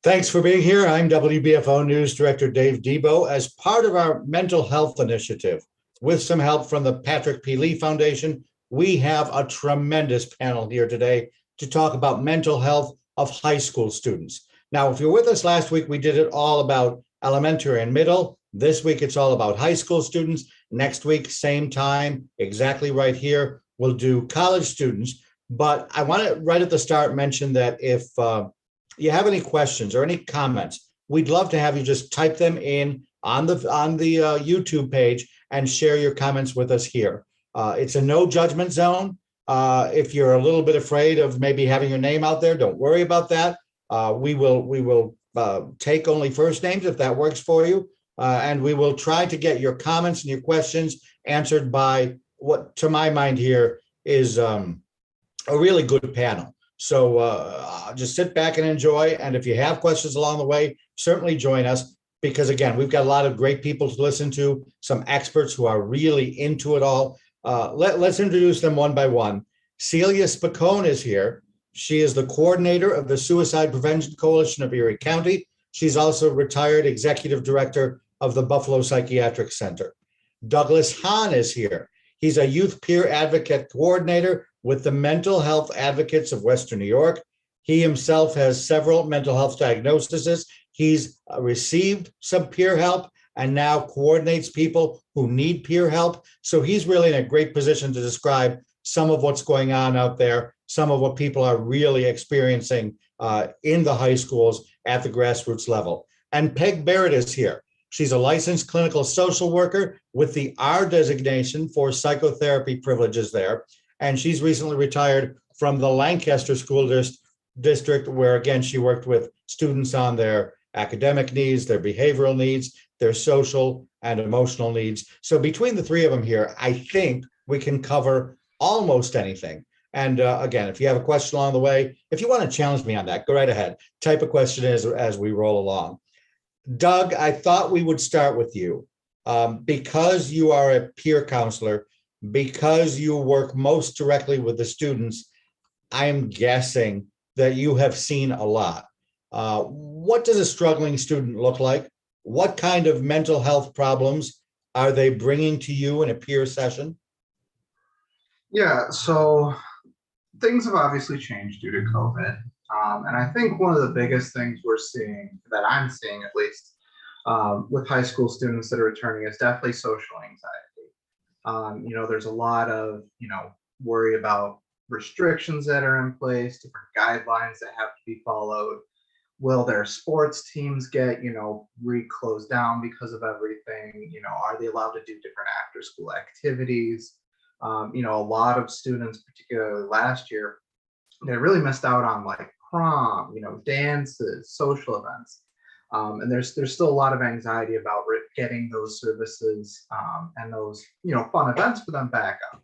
Thanks for being here. I'm WBFO News Director Dave Debo. As part of our mental health initiative, with some help from the Patrick P. Lee Foundation, we have a tremendous panel here today to talk about mental health of high school students. Now, if you're with us last week, we did it all about elementary and middle. This week, it's all about high school students. Next week, same time, exactly right here, we'll do college students. But I want to, right at the start, mention that if you have any questions or any comments, we'd love to have you just type them in on the YouTube page and share your comments with us here. It's a no judgment zone. If you're a little bit afraid of maybe having your name out there, don't worry about that. We will take only first names if that works for you, and we will try to get your comments and your questions answered by what, to my mind, here is a really good panel. So just sit back and enjoy. And if you have questions along the way, certainly join us, because again, we've got a lot of great people to listen to, some experts who are really into it all. Let's introduce them one by one. Celia Spicone is here. She is the coordinator of the Suicide Prevention Coalition of Erie County. She's also retired executive director of the Buffalo Psychiatric Center. Douglas Hahn is here. He's a youth peer advocate coordinator with the Mental Health Advocates of Western New York. He himself has several mental health diagnoses. He's received some peer help and now coordinates people who need peer help. So he's really in a great position to describe some of what's going on out there, some of what people are really experiencing in the high schools at the grassroots level. And Peg Barrett is here. She's a licensed clinical social worker with the R designation for psychotherapy privileges there. And she's recently retired from the Lancaster School District, where, again, she worked with students on their academic needs, their behavioral needs, their social and emotional needs. So between the three of them here, I think we can cover almost anything. And again, if you have a question along the way, if you want to challenge me on that, go right ahead. Type a question as we roll along. Doug, I thought we would start with you because you are a peer counselor, because you work most directly with the students. I am guessing that you have seen a lot. What does a struggling student look like? What kind of mental health problems are they bringing to you in a peer session? Yeah, so things have obviously changed due to COVID. And I think one of the biggest things we're seeing, that I'm seeing at least, with high school students that are returning is definitely social anxiety. There's a lot of, worry about restrictions that are in place, different guidelines that have to be followed. Will their sports teams get, closed down because of everything? Are they allowed to do different after school activities? A lot of students, particularly last year, they really missed out on like prom, dances, social events. And there's still a lot of anxiety about getting those services and those, fun events for them back up.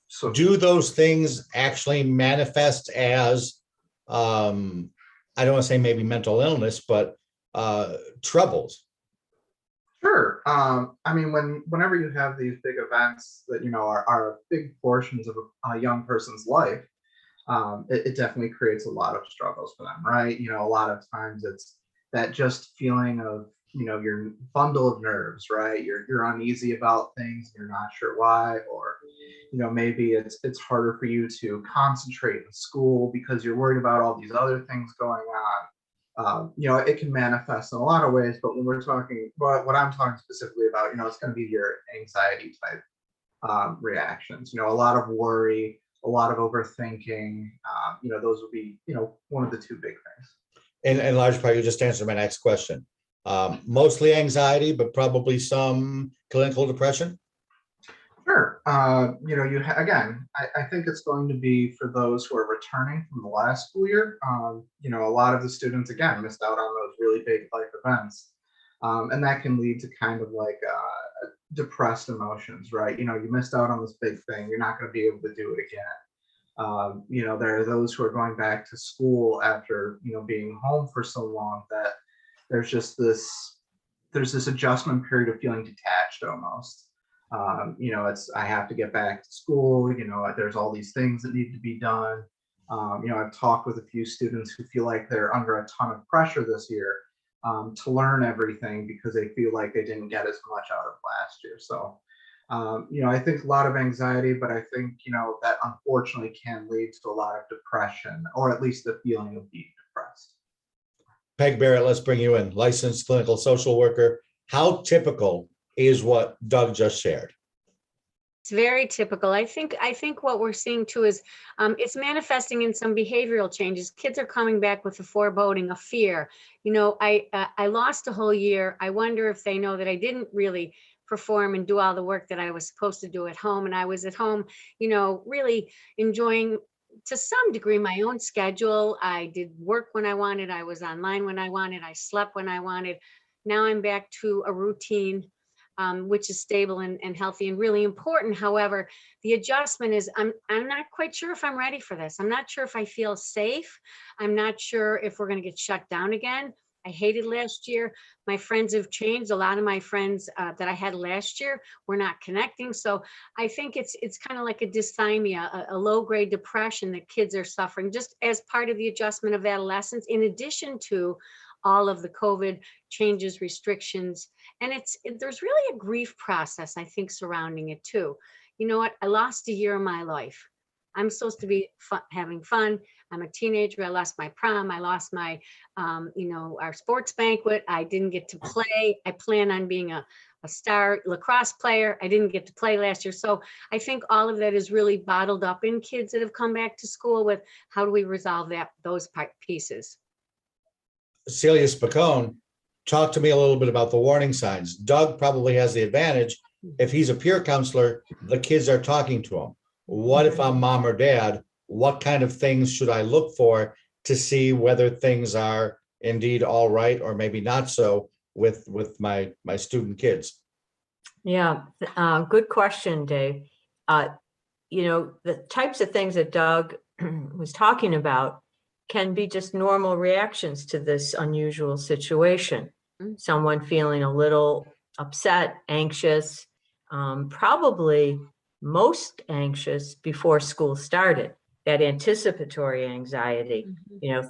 So do those things actually manifest as, I don't want to say maybe mental illness, but troubles? Sure. Whenever you have these big events that, are big portions of a young person's life, it definitely creates a lot of struggles for them, right? A lot of times it's that just feeling of, your bundle of nerves, right? You're uneasy about things, you're not sure why, or, maybe it's harder for you to concentrate in school because you're worried about all these other things going on. It can manifest in a lot of ways, but when we're talking, what I'm talking specifically about, it's going to be your anxiety type reactions. A lot of worry, a lot of overthinking. Those would be, one of the two big things. In large part, you just answered my next question. Mostly anxiety, but probably some clinical depression. Sure. Again, I think it's going to be for those who are returning from the last school year. A lot of the students, again, missed out on those really big life events. And that can lead to kind of like depressed emotions, right? You missed out on this big thing. You're not going to be able to do it again. There are those who are going back to school after, being home for so long that there's this adjustment period of feeling detached almost. I have to get back to school. There's all these things that need to be done. I've talked with a few students who feel like they're under a ton of pressure this year to learn everything because they feel like they didn't get as much out of last year. So, I think a lot of anxiety, but I think, that unfortunately can lead to a lot of depression, or at least the feeling of being depressed. Peg Barrett, let's bring you in. Licensed clinical social worker. How typical is what Doug just shared? It's very typical. I think what we're seeing too is it's manifesting in some behavioral changes. Kids are coming back with a foreboding, a fear. I lost a whole year. I wonder if they know that I didn't really perform and do all the work that I was supposed to do at home. And I was at home, really enjoying to some degree my own schedule. I did work when I wanted. I was online when I wanted. I slept when I wanted. Now I'm back to a routine, which is stable and healthy and really important. However, the adjustment is I'm not quite sure if I'm ready for this. I'm not sure if I feel safe. I'm not sure if we're going to get shut down again. I hated last year. My friends have changed. A lot of my friends that I had last year were not connecting. So I think it's kind of like a dysthymia, a low-grade depression that kids are suffering just as part of the adjustment of adolescence, in addition to all of the COVID changes, restrictions. And there's really a grief process, I think, surrounding it too. You know what? I lost a year of my life. I'm supposed to be having fun. I'm a teenager. I lost my prom. I lost my, our sports banquet. I didn't get to play. I plan on being a star lacrosse player. I didn't get to play last year. So I think all of that is really bottled up in kids that have come back to school with how do we resolve those pieces. Celia Spicone, talk to me a little bit about the warning signs. Doug probably has the advantage. If he's a peer counselor, the kids are talking to him. What if I'm mom or dad? What kind of things should I look for to see whether things are indeed all right or maybe not so with my student kids? Yeah, good question, Dave. The types of things that Doug was talking about can be just normal reactions to this unusual situation. Someone feeling a little upset, anxious, probably most anxious before school started, that anticipatory anxiety,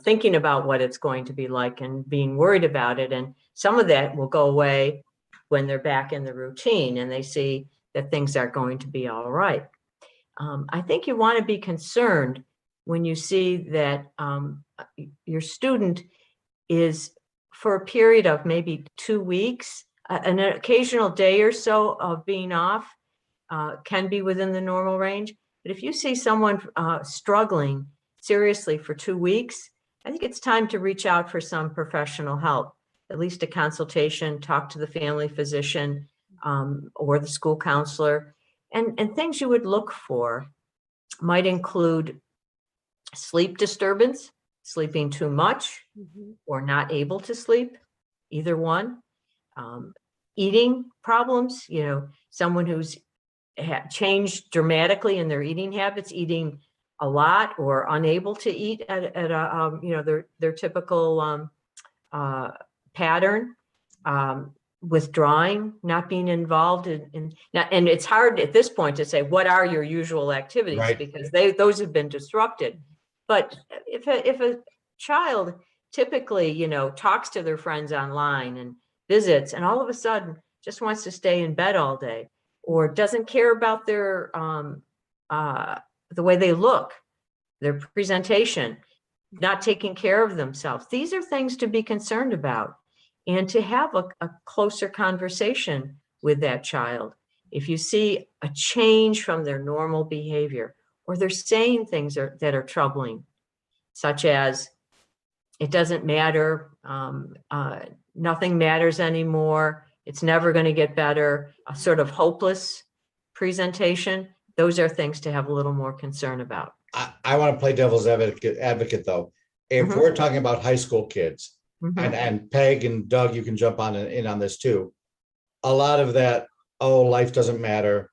thinking about what it's going to be like and being worried about it. And some of that will go away when they're back in the routine and they see that things are going to be all right. I think you want to be concerned when you see that your student is, for a period of maybe 2 weeks, an occasional day or so of being off can be within the normal range. But if you see someone struggling seriously for 2 weeks, I think it's time to reach out for some professional help, at least a consultation, talk to the family physician or the school counselor. And things you would look for might include sleep disturbance, sleeping too much or not able to sleep, either one. Eating problems, someone who's changed dramatically in their eating habits, eating a lot or unable to eat at their typical pattern, withdrawing, not being involved in and it's hard at this point to say what are your usual activities, right? Because those have been disrupted. But if a child typically talks to their friends online and visits and all of a sudden just wants to stay in bed all day, or doesn't care about their the way they look, their presentation, not taking care of themselves, these are things to be concerned about and to have a closer conversation with that child. If you see a change from their normal behavior, or they're saying things that are troubling, such as, it doesn't matter, nothing matters anymore, it's never going to get better, a sort of hopeless presentation, those are things to have a little more concern about. I want to play devil's advocate though. If we're talking about high school kids, and Peg and Doug, you can jump in on this too. A lot of that, oh, life doesn't matter.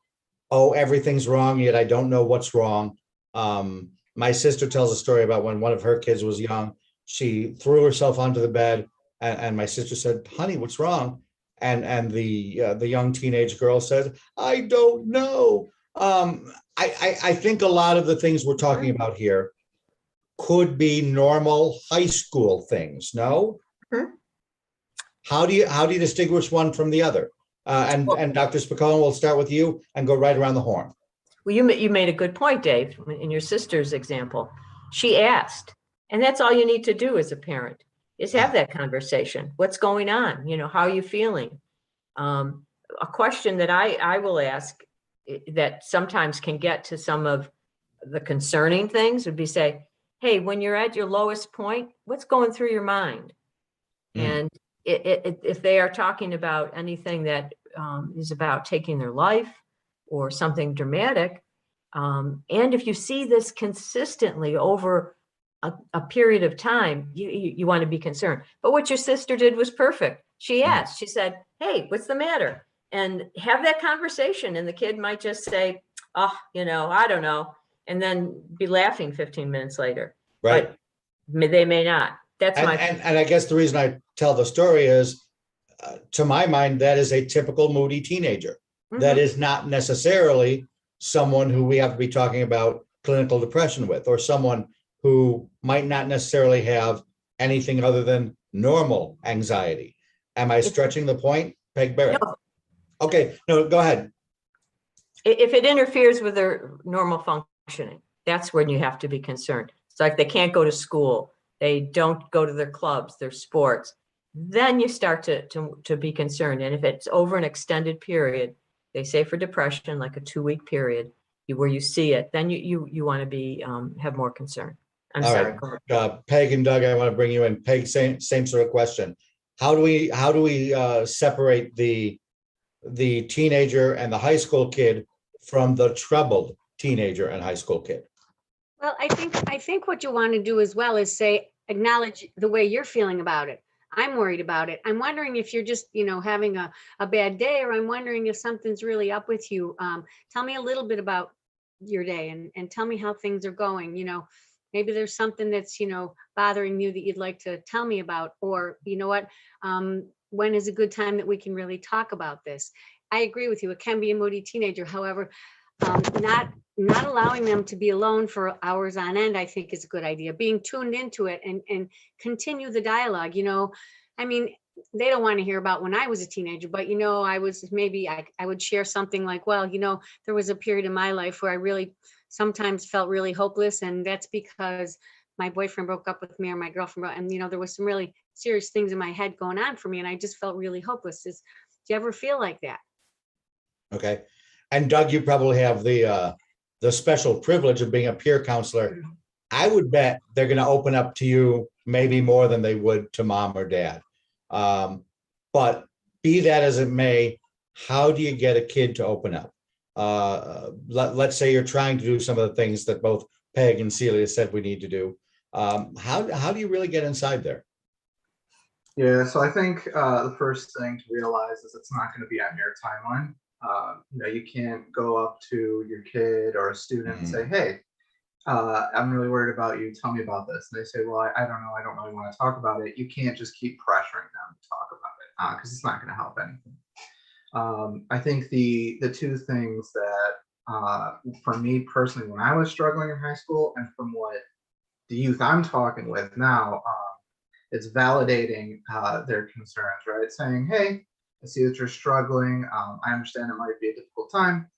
Oh, everything's wrong, yet I don't know what's wrong. My sister tells a story about when one of her kids was young, she threw herself onto the bed and my sister said, honey, what's wrong? And the young teenage girl said, I don't know. I think a lot of the things we're talking about here could be normal high school things, no? Mhm. How do you distinguish one from the other? And Dr. Spicone, we'll start with you and go right around the horn. Well, you made a good point, Dave, in your sister's example. She asked, and that's all you need to do as a parent, is have that conversation. What's going on? How are you feeling? A question that I will ask that sometimes can get to some of the concerning things would be say, hey, when you're at your lowest point, what's going through your mind? And if they are talking about anything that is about taking their life or something dramatic, and if you see this consistently over a period of time, you want to be concerned. But what your sister did was perfect. She asked, she said, hey, what's the matter? And have that conversation. And the kid might just say, oh, I don't know. And then be laughing 15 minutes later. Right. But they may not. That's and I guess the reason I tell the story is, to my mind, that is a typical moody teenager. Mm-hmm. That is not necessarily someone who we have to be talking about clinical depression with, or someone who might not necessarily have anything other than normal anxiety. Am I stretching the point, Peg Barrett? No. Okay, no, go ahead. If it interferes with their normal functioning, that's when you have to be concerned. It's like they can't go to school. They don't go to their clubs, their sports. Then you start to be concerned. And if it's over an extended period, they say for depression, like a 2-week period, where you see it, then you want to be have more concern. I'm All sorry. right. Peg and Doug, I want to bring you in. Peg, same sort of question. How do we separate the teenager and the high school kid from the troubled teenager and high school kid? Well, I think what you want to do as well is acknowledge the way you're feeling about it. I'm worried about it. I'm wondering if you're just, having a bad day, or I'm wondering if something's really up with you. Tell me a little bit about your day and tell me how things are going. Maybe there's something that's, bothering you that you'd like to tell me about, or, when is a good time that we can really talk about this? I agree with you. It can be a moody teenager. However, not allowing them to be alone for hours on end, I think, is a good idea. Being tuned into it and continue the dialogue. They don't want to hear about when I was a teenager, but I would share something like, well, there was a period in my life where I really sometimes felt really hopeless, and that's because my boyfriend broke up with me, or my girlfriend and there was some really serious things in my head going on for me, and I just felt really hopeless. Do you ever feel like that? Okay. And Doug, you probably have the special privilege of being a peer counselor. I would bet they're going to open up to you maybe more than they would to mom or dad. But be that as it may, how do you get a kid to open up? Let's say you're trying to do some of the things that both Peg and Celia said we need to do. How do you really get inside there? Yeah, so I think the first thing to realize is it's not going to be on your timeline. You can't go up to your kid or a student and say, hey, I'm really worried about you. Tell me about this. And they say, well, I don't know. I don't really want to talk about it. You can't just keep pressuring them to talk about it because it's not going to help anything. I think the two things that for me personally, when I was struggling in high school, and from what the youth I'm talking with now, it's validating their concerns, right? Saying, hey, I see that you're struggling. I understand it might be a difficult time.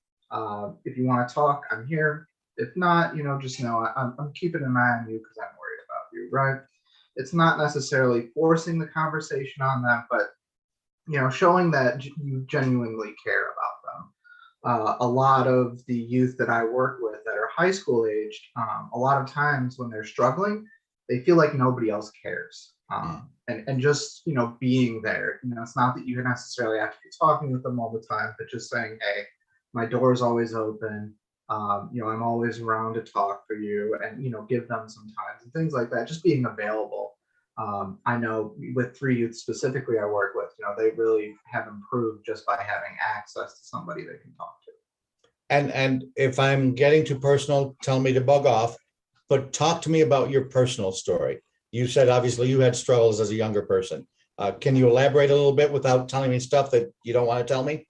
If you want to talk, I'm here. If not, just know I'm keeping an eye on you because I'm worried about you, right? It's not necessarily forcing the conversation on them, but, showing that you genuinely care about them. A lot of the youth that I work with that are high school aged, a lot of times when they're struggling, they feel like nobody else cares. And just, being there, it's not that you necessarily have to be talking with them all the time, but just saying, hey, my door is always open. I'm always around to talk for you, and, give them some time and things like that, just being available. I know with 3 youth specifically I work with, they really have improved just by having access to somebody they can talk to. And if I'm getting too personal, tell me to bug off, but talk to me about your personal story. You said, obviously, you had struggles as a younger person. Can you elaborate a little bit without telling me stuff that you don't want to tell me?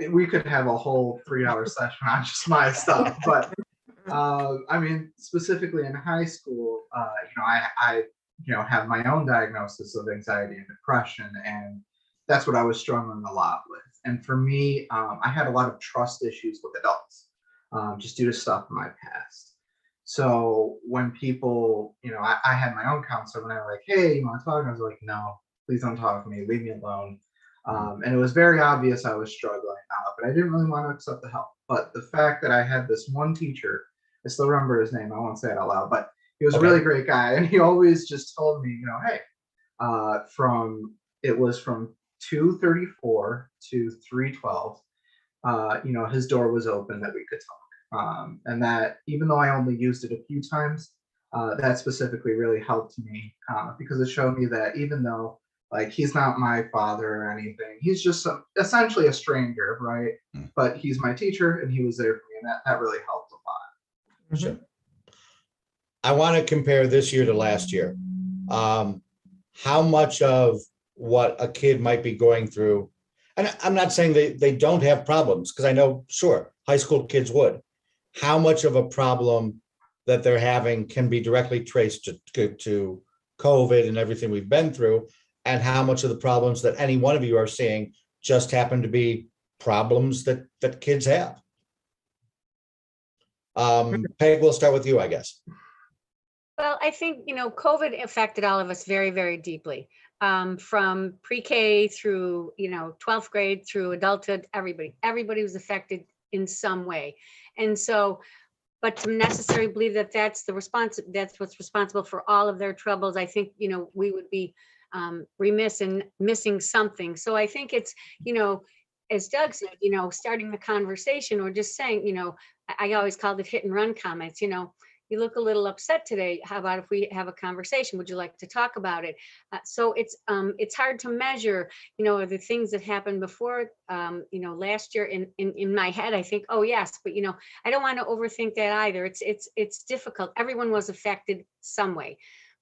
We could have a whole 3-hour session on just my stuff, but I mean, specifically in high school, I have my own diagnosis of anxiety and depression, and that's what I was struggling a lot with. And for me, I had a lot of trust issues with adults, just due to stuff in my past. So when people, I had my own counselor, when they were like, "Hey, you want to talk?" I was like, "No, please don't talk to me. Leave me alone." And it was very obvious I was struggling, but I didn't really want to accept the help. But the fact that I had this one teacher, I still remember his name. I won't say it out loud, but he was a really great guy, and he always just told me, hey, from 2:34 to 3:12, his door was open that we could talk, and that even though I only used it a few times, that specifically really helped me, because it showed me that even though like he's not my father or anything, he's just essentially a stranger, right? But he's my teacher, and he was there for me, and that really helped a lot. Sure. I want to compare this year to last year. How much of what a kid might be going through, and I'm not saying they don't have problems, because I know, sure, high school kids would. How much of a problem that they're having can be directly traced to COVID and everything we've been through, and how much of the problems that any one of you are seeing just happen to be problems that kids have? Peg, we'll start with you, I guess. Well, I think, COVID affected all of us very, very deeply, from pre-K through, 12th grade through adulthood. Everybody was affected in some way. And so, but to necessarily believe that that's what's responsible for all of their troubles, I think, we would be remiss in missing something. So I think it's, as Doug said, starting the conversation, or just saying, I always called it hit and run comments. You look a little upset today. How about if we have a conversation? Would you like to talk about it? So it's hard to measure, the things that happened before, last year in my head. I think, oh yes, but I don't want to overthink that either. It's difficult. Everyone was affected some way,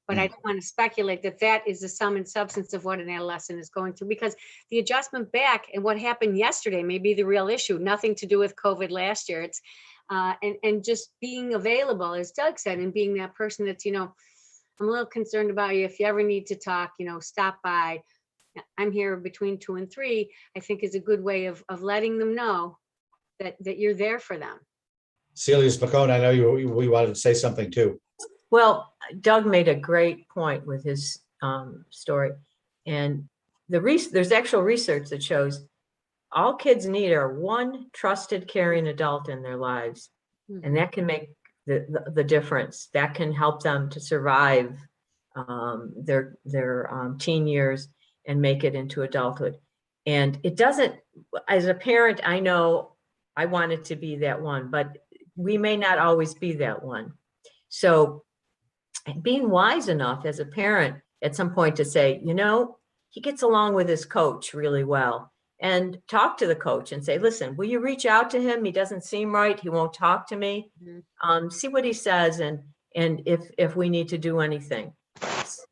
but I don't want to speculate that is the sum and substance of what an adolescent is going through, because the adjustment back and what happened yesterday may be the real issue. Nothing to do with COVID last year. It's and just being available, as Doug said, and being that person that's, I'm a little concerned about you. If you ever need to talk, stop by. I'm here between 2 and 3, I think is a good way of letting them know that you're there for them. Celia Spicone, I know we wanted to say something too. Well, Doug made a great point with his story. And there's actual research that shows all kids need are one trusted, caring adult in their lives. And that can make the difference. That can help them to survive their teen years and make it into adulthood. And it doesn't, as a parent, I know I wanted to be that one, but we may not always be that one. So being wise enough as a parent at some point to say, he gets along with his coach really well. And talk to the coach and say, listen, will you reach out to him? He doesn't seem right. He won't talk to me. See what he says. And if we need to do anything,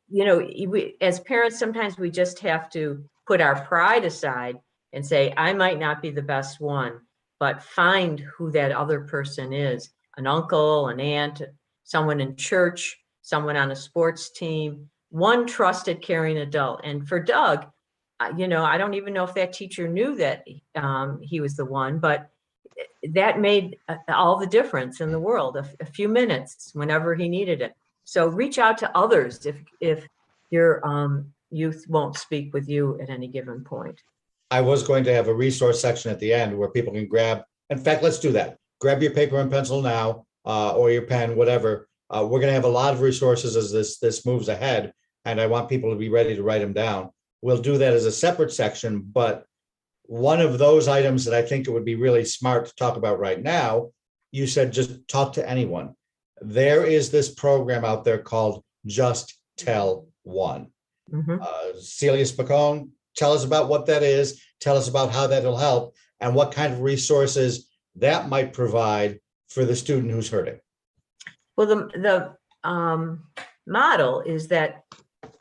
we, as parents, sometimes we just have to put our pride aside and say, I might not be the best one, but find who that other person is, an uncle, an aunt, someone in church, someone on a sports team, one trusted, caring adult. And for Doug, I don't even know if that teacher knew that he was the one, but that made all the difference in the world, a few minutes whenever he needed it. So reach out to others if your youth won't speak with you at any given point. I was going to have a resource section at the end where people can grab, in fact, let's do that. Grab your paper and pencil now, or your pen, whatever. We're going to have a lot of resources as this moves ahead, and I want people to be ready to write them down. We'll do that as a separate section, but one of those items that I think it would be really smart to talk about right now, you said just talk to anyone. There is this program out there called Just Tell One. Celia Spicone, tell us about what that is. Tell us about how that'll help and what kind of resources that might provide for the student who's hurting. Well, the model is that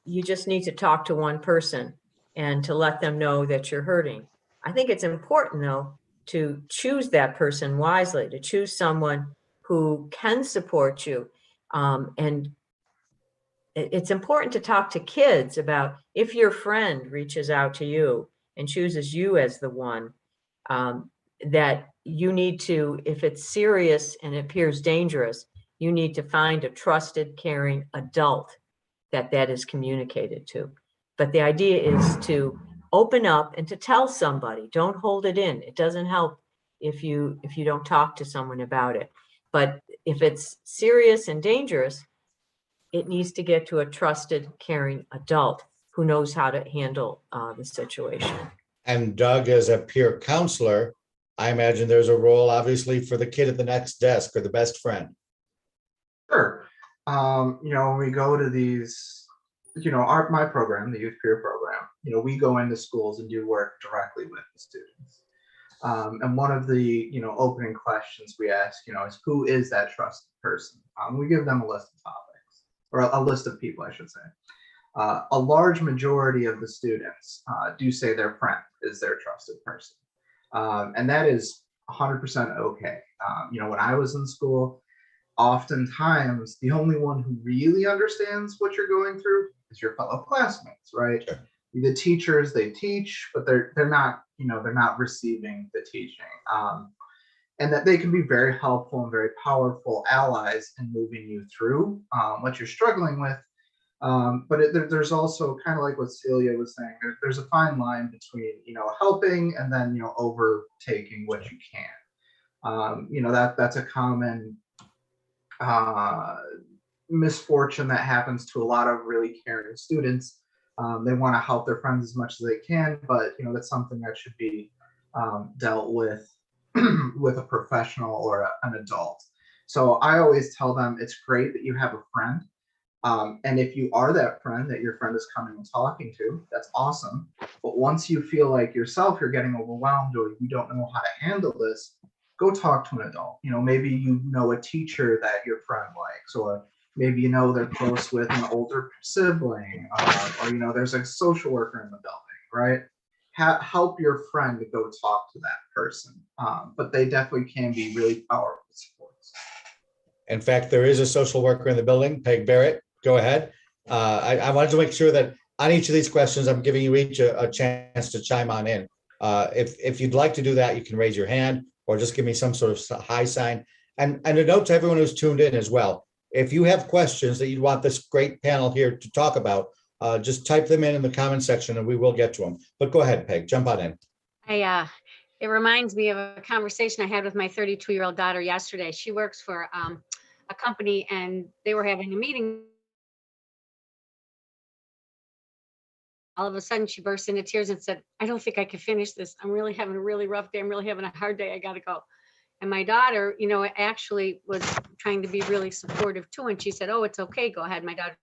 you just need to talk to one person and to let them know that you're hurting. I think it's important, though, to choose that person wisely, to choose someone who can support you. And it's important to talk to kids about if your friend reaches out to you and chooses you as the one, that you need to, if it's serious and it appears dangerous, you need to find a trusted, caring adult that is communicated to. But the idea is to open up and to tell somebody. Don't hold it in. It doesn't help if you don't talk to someone about it. But if it's serious and dangerous, it needs to get to a trusted, caring adult who knows how to handle the situation. And Doug, as a peer counselor, I imagine there's a role, obviously, for the kid at the next desk or the best friend. Sure. When we go to these, my program, the youth peer program, we go into schools and do work directly with the students. And one of the, opening questions we ask, is who is that trusted person? We give them a list of topics, or a list of people, I should say. A large majority of the students do say their friend is their trusted person. And that is 100% okay. When I was in school, oftentimes the only one who really understands what you're going through is your fellow classmates, right? Sure. The teachers, they teach, but they're not, they're not receiving the teaching. And that they can be very helpful and very powerful allies in moving you through what you're struggling with. But there's also kind of like what Celia was saying, there's a fine line between, helping and then, overtaking what you can. That's a common misfortune that happens to a lot of really caring students. They want to help their friends as much as they can, but that's something that should be dealt with with a professional or an adult. So I always tell them it's great that you have a friend. And if you are that friend that your friend is coming and talking to, that's awesome. But once you feel like yourself, you're getting overwhelmed or you don't know how to handle this, go talk to an adult. Maybe a teacher that your friend likes, or maybe they're close with an older sibling, or there's a social worker in the building, right? Help your friend to go talk to that person. But they definitely can be really powerful supports. In fact, there is a social worker in the building, Peg Barrett. Go ahead. I wanted to make sure that on each of these questions, I'm giving you each a chance to chime on in. If you'd like to do that, you can raise your hand or just give me some sort of high sign. And a note to everyone who's tuned in as well. If you have questions that you'd want this great panel here to talk about, just type them in the comment section and we will get to them. But go ahead, Peg, jump on in. It reminds me of a conversation I had with my 32-year-old daughter yesterday. She works for a company and they were having a meeting. All of a sudden she burst into tears and said, I don't think I can finish this. I'm really having a really rough day. I'm really having a hard day. I got to go. And my daughter, actually was trying to be really supportive too. And she said, oh, it's okay. Go ahead. My daughter,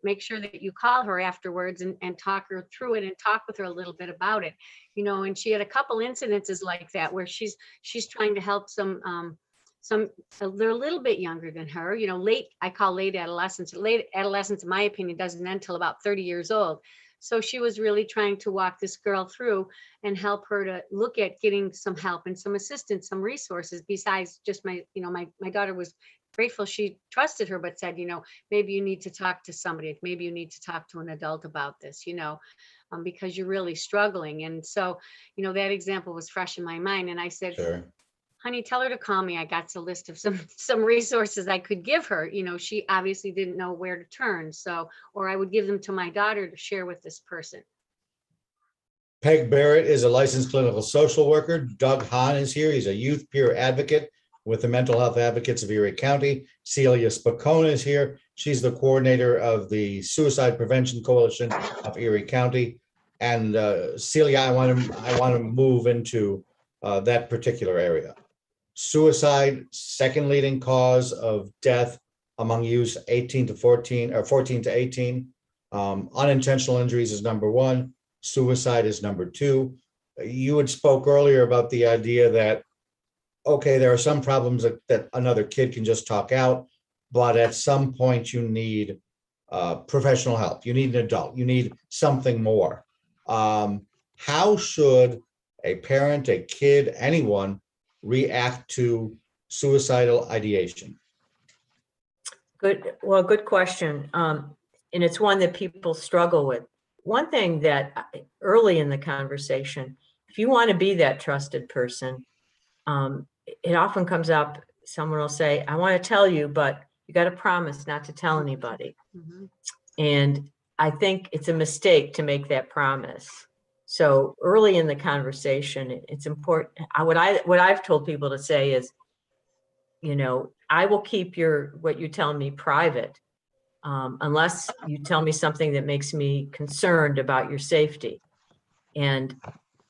make sure that you call her afterwards and talk her through it and talk with her a little bit about it, and she had a couple incidences like that where she's trying to help some, they're a little bit younger than her, I call late adolescence. Late adolescence, in my opinion, doesn't end until about 30 years old. So she was really trying to walk this girl through and help her to look at getting some help and some assistance, some resources besides just my daughter was grateful she trusted her, but said, maybe you need to talk to somebody. Maybe you need to talk to an adult about this, because you're really struggling. And so, that example was fresh in my mind. And I said, Sure. Honey, tell her to call me. I got a list of some resources I could give her. She obviously didn't know where to turn. So, or I would give them to my daughter to share with this person. Peg Barrett is a licensed clinical social worker. Doug Hahn is here. He's a youth peer advocate with the Mental Health Advocates of Erie County. Celia Spacone is here. She's the coordinator of the Suicide Prevention Coalition of Erie County. And Celia, I want to move into that particular area. Suicide, second leading cause of death among youth 18 to 14 or 14 to 18. Unintentional injuries is number one. Suicide is number two. You had spoke earlier about the idea that, okay, there are some problems that another kid can just talk out, but at some point you need professional help. You need an adult. You need something more. How should a parent, a kid, anyone react to suicidal ideation? Good. Well, good question. And it's one that people struggle with. One thing that early in the conversation, if you want to be that trusted person, it often comes up, someone will say, I want to tell you, but you got to promise not to tell anybody. Mhm. And I think it's a mistake to make that promise. So early in the conversation, it's important. What I've told people to say is, I will keep what you tell me private, unless you tell me something that makes me concerned about your safety. And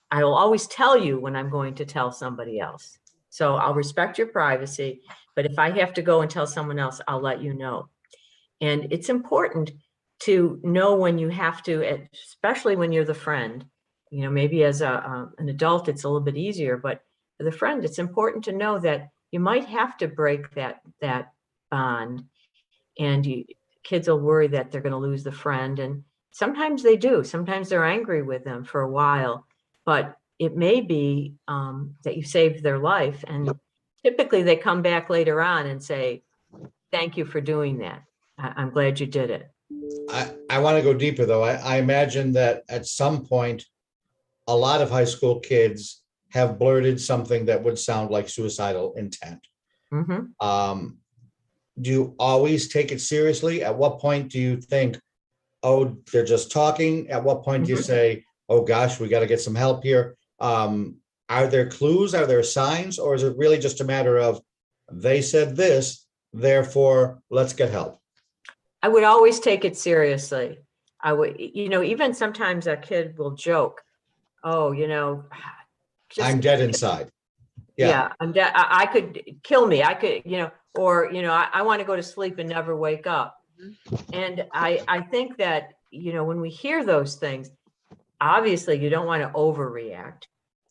I will always tell you when I'm going to tell somebody else. So I'll respect your privacy, but if I have to go and tell someone else, I'll let you know. And it's important to know when you have to, especially when you're the friend. Maybe as an adult, it's a little bit easier, but for the friend, it's important to know that you might have to break that bond, and kids will worry that they're going to lose the friend, and sometimes they do. Sometimes they're angry with them for a while, but it may be that you saved their life, and typically they come back later on and say, thank you for doing that. I'm glad you did it. I want to go deeper, though. I imagine that at some point, a lot of high school kids have blurted something that would sound like suicidal intent. Mm-hmm. Do you always take it seriously? At what point do you think, oh, they're just talking? At what point do you say, oh gosh, we got to get some help here? Are there clues? Are there signs? Or is it really just a matter of they said this, therefore let's get help? I would always take it seriously. I would, even sometimes a kid will joke, oh, just, I'm dead inside. Yeah, I'm dead. I could kill me. I could, or, I want to go to sleep and never wake up. And I think that, when we hear those things, obviously you don't want to overreact,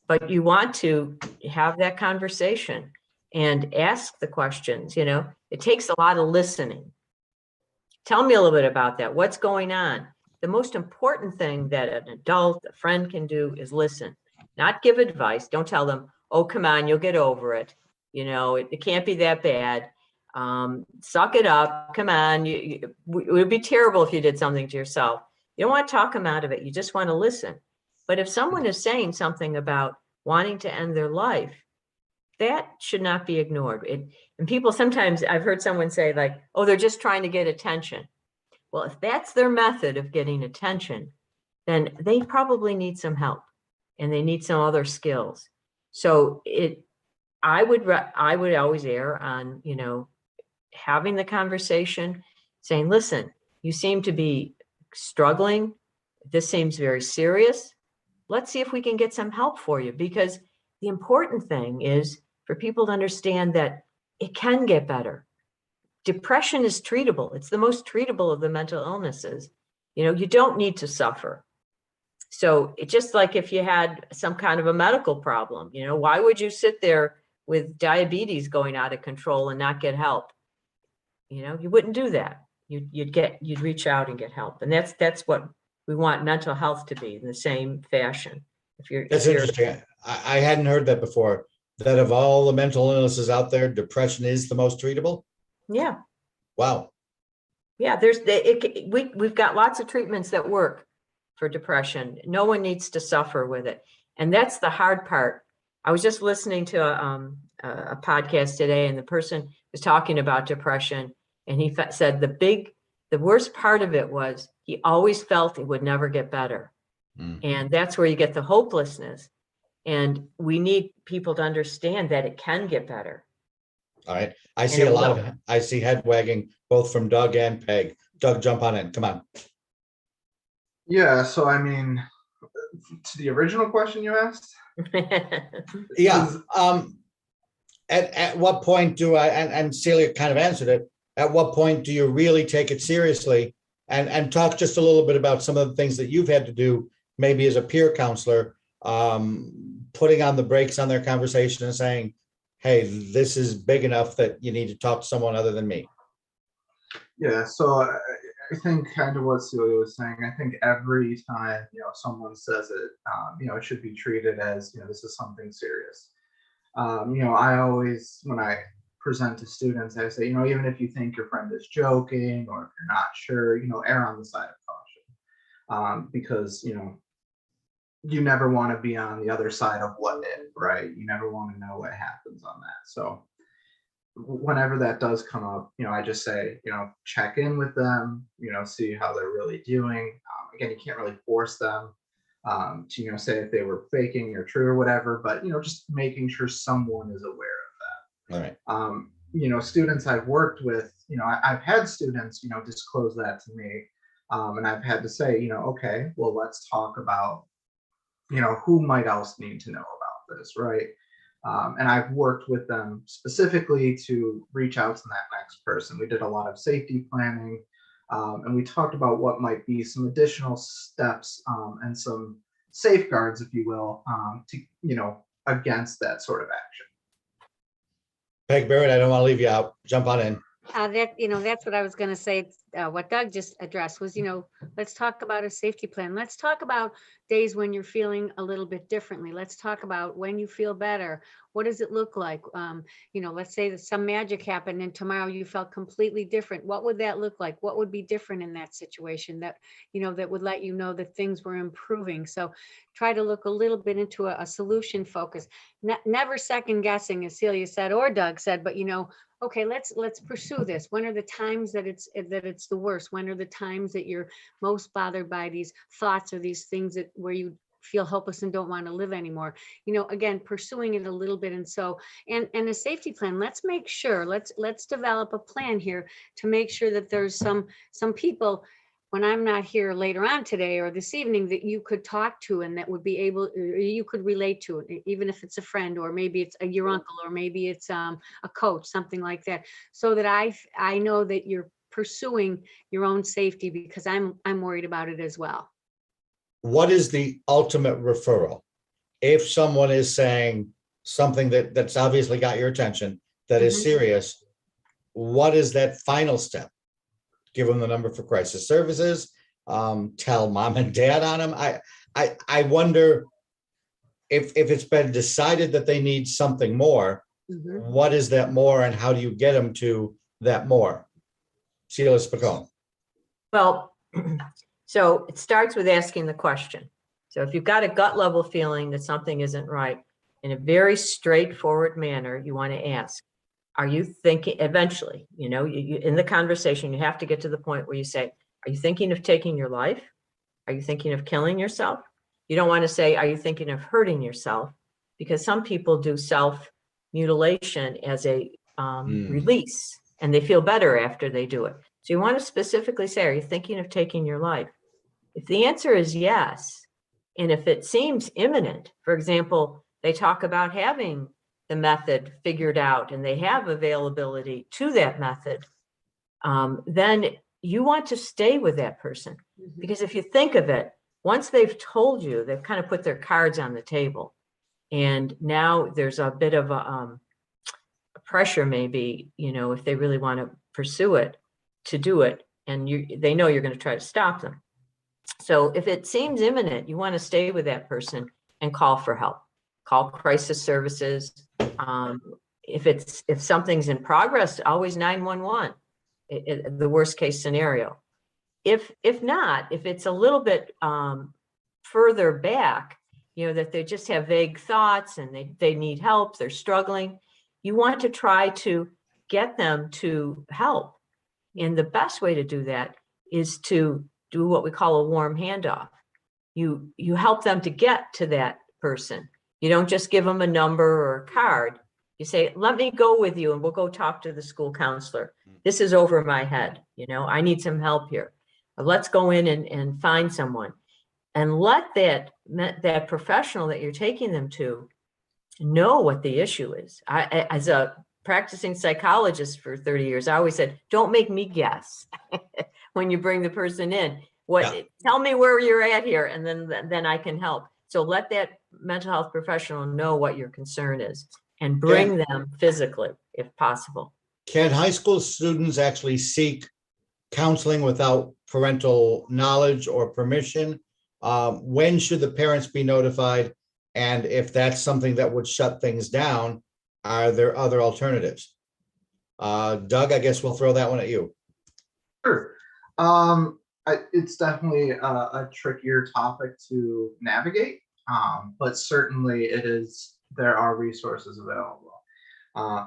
but you want to have that conversation and ask the questions. It takes a lot of listening. Tell me a little bit about that. What's going on? The most important thing that an adult, a friend can do is listen, not give advice. Don't tell them, oh, come on, you'll get over it. It can't be that bad. Suck it up. Come on. It would be terrible if you did something to yourself. You don't want to talk them out of it. You just want to listen. But if someone is saying something about wanting to end their life, that should not be ignored. And people sometimes, I've heard someone say like, oh, they're just trying to get attention. Well, if that's their method of getting attention, then they probably need some help and they need some other skills. So I would always err on, having the conversation, saying, listen, you seem to be struggling. This seems very serious. Let's see if we can get some help for you, because the important thing is for people to understand that it can get better. Depression is treatable. It's the most treatable of the mental illnesses. You don't need to suffer. So it's just like if you had some kind of a medical problem, why would you sit there with diabetes going out of control and not get help? You wouldn't do that. You'd reach out and get help. And that's what we want mental health to be, in the same fashion. That's interesting. I hadn't heard that before, that of all the mental illnesses out there, depression is the most treatable. Yeah. Wow. Yeah, we've got lots of treatments that work for depression. No one needs to suffer with it. And that's the hard part. I was just listening to a podcast today, and the person was talking about depression, and he said the worst part of it was he always felt it would never get better. And that's where you get the hopelessness. And we need people to understand that it can get better. All right. I see head wagging both from Doug and Peg. Doug, jump on in. Come on. Yeah. So, I mean, to the original question you asked. Yeah. At what point do and Celia kind of answered it. At what point do you really take it seriously and talk just a little bit about some of the things that you've had to do, maybe as a peer counselor, putting on the brakes on their conversation and saying, hey, this is big enough that you need to talk to someone other than me. Yeah, so I think kind of what Celia was saying, I think every time, someone says it, it should be treated as, this is something serious. I always, when I present to students, I say, even if you think your friend is joking or if you're not sure, err on the side of caution. Because, you never want to be on the other side of what if, right? You never want to know what happens on that. So whenever that does come up, I just say, check in with them, see how they're really doing. Again, you can't really force them to, say if they were faking or true or whatever, but, just making sure someone is aware of that. All right. Students I've worked with, I've had students, disclose that to me. And I've had to say, okay, well, let's talk about, who might else need to know about this, right? And I've worked with them specifically to reach out to that next person. We did a lot of safety planning, and we talked about what might be some additional steps and some safeguards, if you will, to, against that sort of action. Peg Barrett, I don't want to leave you out. Jump on in. That's what I was going to say. What Doug just addressed was, let's talk about a safety plan. Let's talk about days when you're feeling a little bit differently. Let's talk about when you feel better. What does it look like? Let's say that some magic happened and tomorrow you felt completely different. What would that look like? What would be different in that situation that would let you know that things were improving? So try to look a little bit into a solution focus, never second guessing, as Celia said, or Doug said, but okay, let's pursue this. When are the times that it's the worst? When are the times that you're most bothered by these thoughts or these things where you feel hopeless and don't want to live anymore? Again, pursuing it a little bit. And so, and a safety plan, let's make sure, let's develop a plan here to make sure that there's some people when I'm not here later on today or this evening that you could talk to and that would be able, or you could relate to it, even if it's a friend, or maybe it's your uncle, or maybe it's a coach, something like that, so that I know that you're pursuing your own safety, because I'm worried about it as well. What is the ultimate referral? If someone is saying something that's obviously got your attention, that is serious, what is that final step? Give them the number for crisis services, tell mom and dad on them. I wonder if it's been decided that they need something more, what is that more and how do you get them to that more? Sheila Spicone. Well, so it starts with asking the question. So if you've got a gut level feeling that something isn't right, in a very straightforward manner, you want to ask, are you thinking, eventually, you in the conversation, you have to get to the point where you say, are you thinking of taking your life? Are you thinking of killing yourself? You don't want to say, are you thinking of hurting yourself? Because some people do self-mutilation as a release, and they feel better after they do it. So you want to specifically say, are you thinking of taking your life? If the answer is yes, and if it seems imminent, for example, they talk about having the method figured out and they have availability to that method, then you want to stay with that person. Because if you think of it, once they've told you, they've kind of put their cards on the table, and now there's a bit of a pressure, maybe, if they really want to pursue it, to do it, and they know you're going to try to stop them. So if it seems imminent, you want to stay with that person and call for help. Call crisis services. If something's in progress, always 911. The worst case scenario. If not, if it's a little bit further back, that they just have vague thoughts and they need help, they're struggling, you want to try to get them to help. And the best way to do that is to do what we call a warm handoff. You help them to get to that person. You don't just give them a number or a card. You say, let me go with you and we'll go talk to the school counselor. This is over my head. I need some help here. Let's go in and find someone, and let that professional that you're taking them to know what the issue is. As a practicing psychologist for 30 years, I always said, don't make me guess when you bring the person in. Tell me where you're at here, and then I can help. So let that mental health professional know what your concern is and bring them physically if possible. Can high school students actually seek counseling without parental knowledge or permission? When should the parents be notified? And if that's something that would shut things down, Are there other alternatives? Doug, I guess we'll throw that one at you. Sure. It's definitely a trickier topic to navigate, but certainly there are resources available.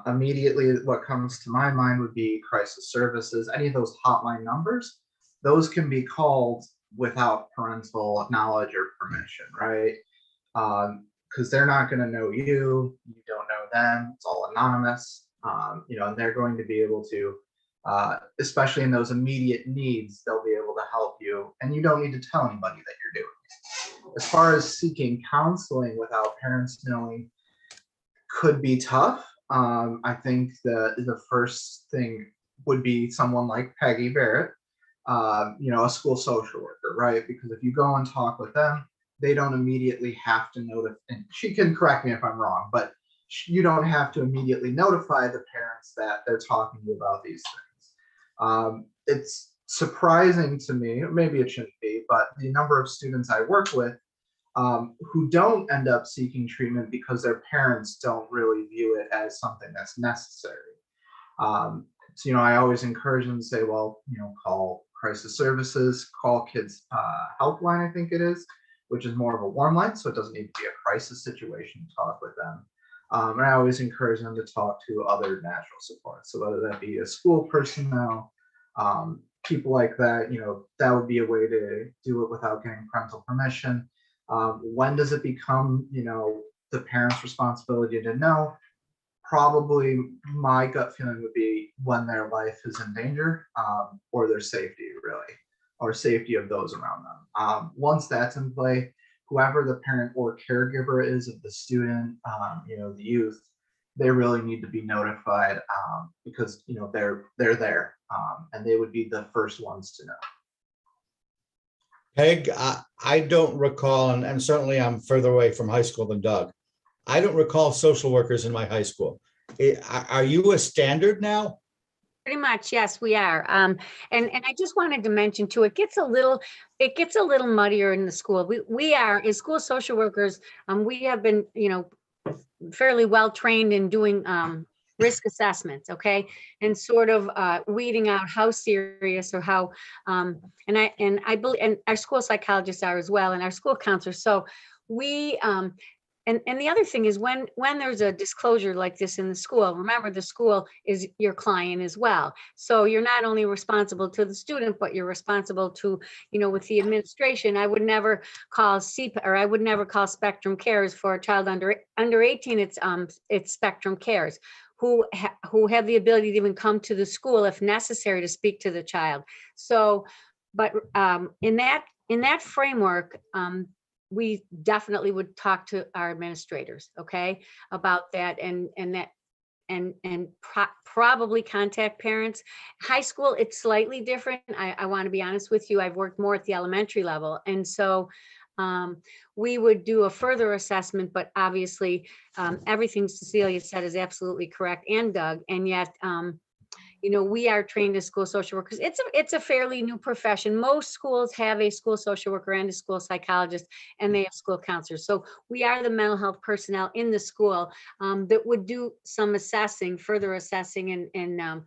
Immediately, what comes to my mind would be crisis services. Any of those hotline numbers, those can be called without parental knowledge or permission, right? Because they're not going to know you, you don't know them, it's all anonymous, and they're going to be able to, especially in those immediate needs, they'll be able to help you, and you don't need to tell anybody that you're doing it. As far as seeking counseling without parents knowing could be tough. I think the first thing would be someone like Peggy Barrett, a school social worker, right? Because if you go and talk with them, they don't immediately have to notify, and she can correct me if I'm wrong, but you don't have to immediately notify the parents that they're talking to you about these things. It's surprising to me, maybe it shouldn't be, but the number of students I work with who don't end up seeking treatment because their parents don't really view it as something that's necessary. So, I always encourage them to say, well, call crisis services, call kids helpline, I think it is, which is more of a warm line, so it doesn't need to be a crisis situation to talk with them. And I always encourage them to talk to other natural support. So whether that be a school personnel, people like that, that would be a way to do it without getting parental permission. When does it become, the parent's responsibility to know? Probably my gut feeling would be when their life is in danger, or their safety, really, or safety of those around them. Once that's in play, whoever the parent or caregiver is of the student, the youth, they really need to be notified, because they're there, and they would be the first ones to know. Peg, I don't recall, and certainly I'm further away from high school than Doug. I don't recall social workers in my high school. Are you a standard now? Pretty much, yes, we are. And I just wanted to mention too, it gets a little muddier in the school. We are, as school social workers, we have been, fairly well trained in doing risk assessments, okay, and sort of weeding out how serious or how, and I believe, and our school psychologists are as well, and our school counselors. So we. And the other thing is when there's a disclosure like this in the school, remember the school is your client as well. So you're not only responsible to the student, but you're responsible to, with the administration. I would never call or I would never call Spectrum Cares for a child under 18. It's Spectrum Cares who have the ability to even come to the school if necessary to speak to the child. So, but in that framework, we definitely would talk to our administrators, okay, about that, and probably contact parents. High school, it's slightly different. I want to be honest with you. I've worked more at the elementary level, and so we would do a further assessment. But obviously, everything Cecilia said is absolutely correct, and Doug, and yet. We are trained as school social workers. It's a fairly new profession. Most schools have a school social worker and a school psychologist, and they have school counselors. So we are the mental health personnel in the school that would do some further assessing, and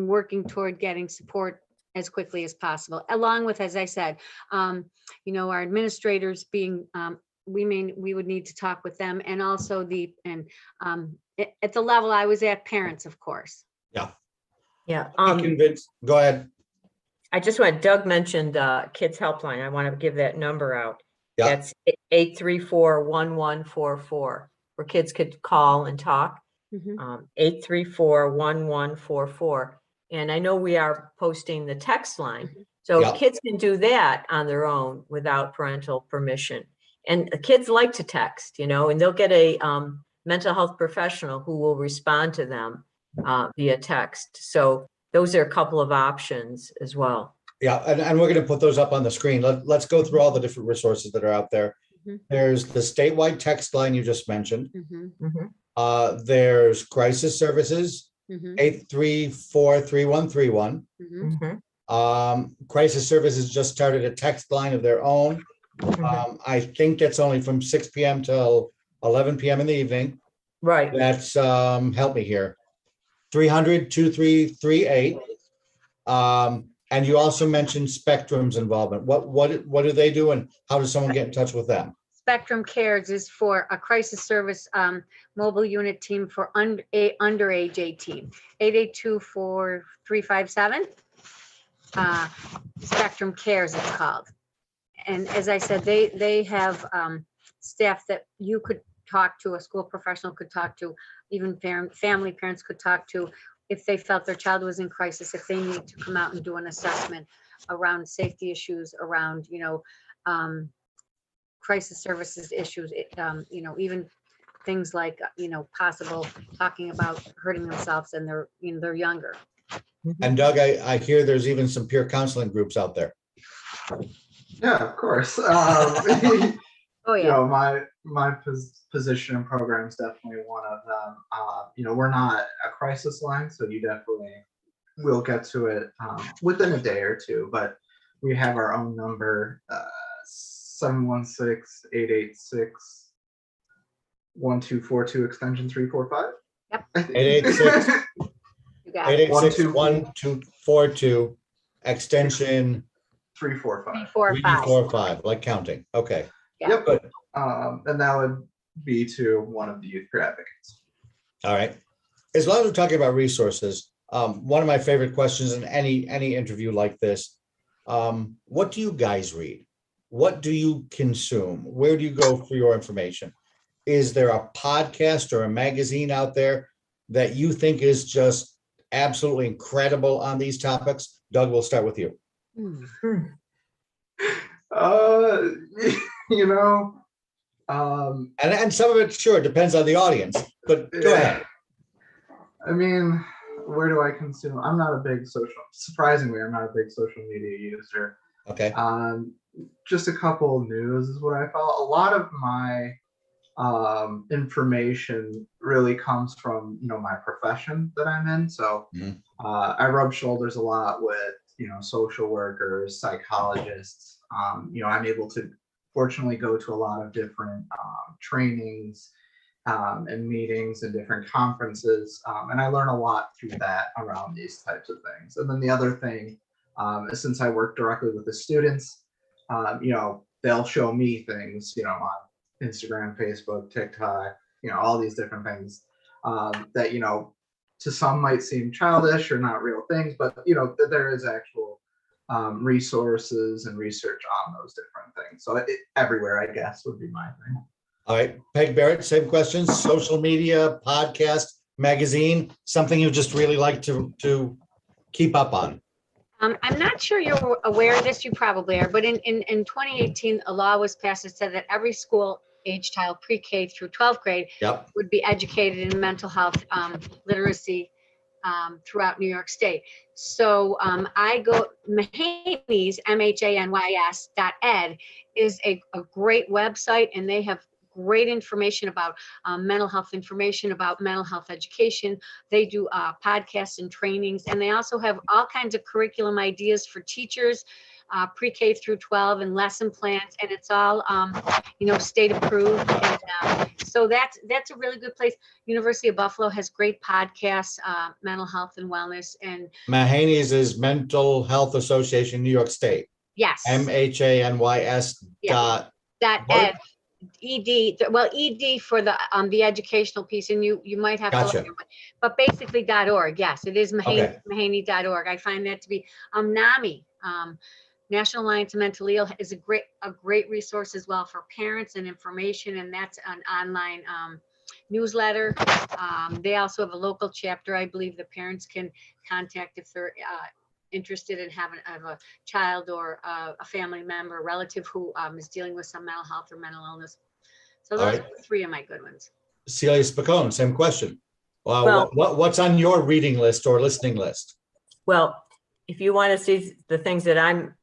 working toward getting support as quickly as possible. Along with, as I said, our administrators being. We would need to talk with them, and also at the level I was at, parents, of course. Yeah. Yeah. Convinced. Go ahead. I just Doug mentioned Kids Helpline. I want to give that number out. Yeah. That's 834-1144, where kids could call and talk. 834-1144. And I know we are posting the text line. So kids can do that on their own without parental permission. And kids like to text, and they'll get a mental health professional who will respond to them via text. So those are a couple of options as well. Yeah, and we're going to put those up on the screen. Let's go through all the different resources that are out there. There's the statewide text line you just mentioned. There's crisis services, 834-3131. Crisis services just started a text line of their own. I think that's only from 6 p.m. till 11 p.m. in the evening. Right. That's, help me here, 300-2338. And you also mentioned Spectrum's involvement. What do they do, and how does someone get in touch with them? Spectrum Cares is for a crisis service mobile unit team for underage 18, 882-4357. Spectrum Cares, it's called. And as I said, they have staff that you could talk to, a school professional could talk to, even family parents could talk to if they felt their child was in crisis, if they need to come out and do an assessment around safety issues, around, crisis services issues, even things like, possible talking about hurting themselves and they're younger. And Doug, I hear there's even some peer counseling groups out there. Yeah, of course. Oh, yeah. My position and program is definitely one of them. We're not a crisis line, so you definitely will get to it within a day or two, but we have our own number, 716-886-1242 extension 345. Yep. 886 You got it. 886-1242 extension 345. 345. 345, like counting. Okay. Yeah. Yep. Good. And that would be to one of the youth peer advocates. All right. As long as we're talking about resources, one of my favorite questions in any interview like this, what do you guys read? What do you consume? Where do you go for your information? Is there a podcast or a magazine out there that you think is just absolutely incredible on these topics? Doug, we'll start with you. And some of it, sure, depends on the audience, but go ahead. I mean, where do I consume? Surprisingly, I'm not a big social media user. Okay. Just a couple news is what I follow. A lot of my information really comes from, my profession that I'm in. So I rub shoulders a lot with, social workers, psychologists. I'm able to fortunately go to a lot of different trainings and meetings and different conferences. And I learn a lot through that around these types of things. And then the other thing, since I work directly with the students, they'll show me things, on Instagram, Facebook, TikTok, all these different things that, to some might seem childish or not real things, but, there is actual resources and research on those different things. So everywhere, I guess, would be my thing. All right. Peg Barrett, same questions. Social media, podcast, magazine, something you just really like to keep up on. I'm not sure you're aware of this, you probably are, but in 2018, a law was passed that said that every school age child pre-K through 12th grade would be educated in mental health literacy throughout New York State. So I go, Mahaney's, MHANYS.ed is a great website, and they have great information about mental health information, about mental health education. They do podcasts and trainings, and they also have all kinds of curriculum ideas for teachers, pre-K through 12, and lesson plans, and it's all state approved. And so that's a really good place. University of Buffalo has great podcasts, mental health and wellness. And Mahaney's is Mental Health Association, New York State. Yes. MHANYS dot ed. ED, well, ED for the educational piece, and you might have to look at it, but basically .org. Yes, it is Mahaney.org. I find that to be NAMI, National Alliance of Mentally Ill, is a great resource as well for parents and information, and that's an online newsletter. They also have a local chapter. I believe the parents can contact if they're interested in having a child or a family member, a relative who is dealing with some mental health or mental illness. So those are three of my good ones. Celia Spicone, same question. What's on your reading list or listening list? Well, if you want to see the things that I'm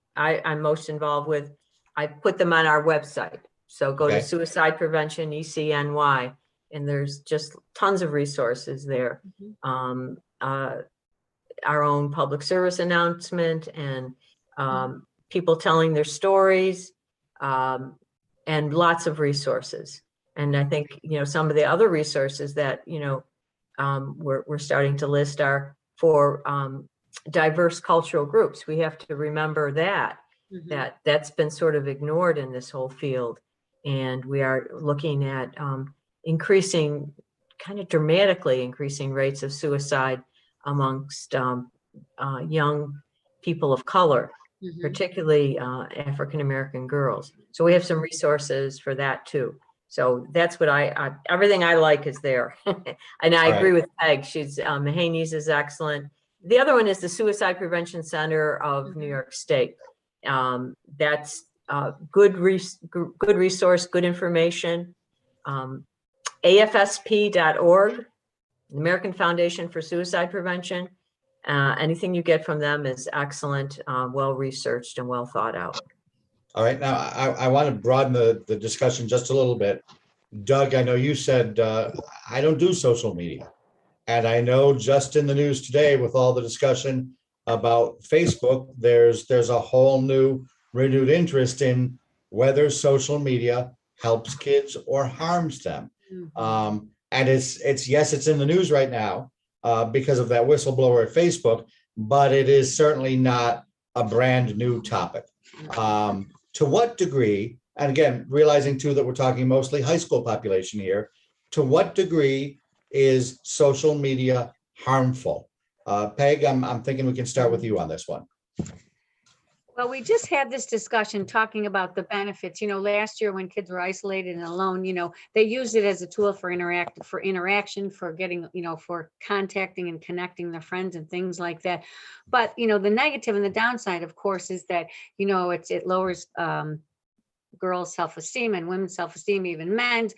most involved with, I put them on our website. So go to Suicide Prevention, ECNY, and there's just tons of resources there. Our own public service announcement, and people telling their stories, and lots of resources. And I think, some of the other resources that, we're starting to list are for diverse cultural groups. We have to remember that, that's been sort of ignored in this whole field. And we are looking at increasing, kind of dramatically increasing rates of suicide amongst young people of color, particularly African-American girls. So we have some resources for that too. So that's what everything I like is there. And I agree with Peg. She's, Mahaney's is excellent. The other one is the Suicide Prevention Center of New York State. That's good resource, good information. AFSP.org, the American Foundation for Suicide Prevention. Anything you get from them is excellent, well researched and well thought out. All right, now I want to broaden the discussion just a little bit. Doug, I know you said I don't do social media. And I know just in the news today with all the discussion about Facebook, there's a whole new renewed interest in whether social media helps kids or harms them. And it's in the news right now because of that whistleblower at Facebook, but it is certainly not a brand new topic. To what degree, and again, realizing too that we're talking mostly high school population here, to what degree is social media harmful? Peg, I'm thinking we can start with you on this one. Well, we just had this discussion talking about the benefits. Last year when kids were isolated and alone, they used it as a tool for interaction, for getting, for contacting and connecting their friends and things like that. But, the negative and the downside, of course, is that, it lowers girls' self-esteem and women's self-esteem, even men's.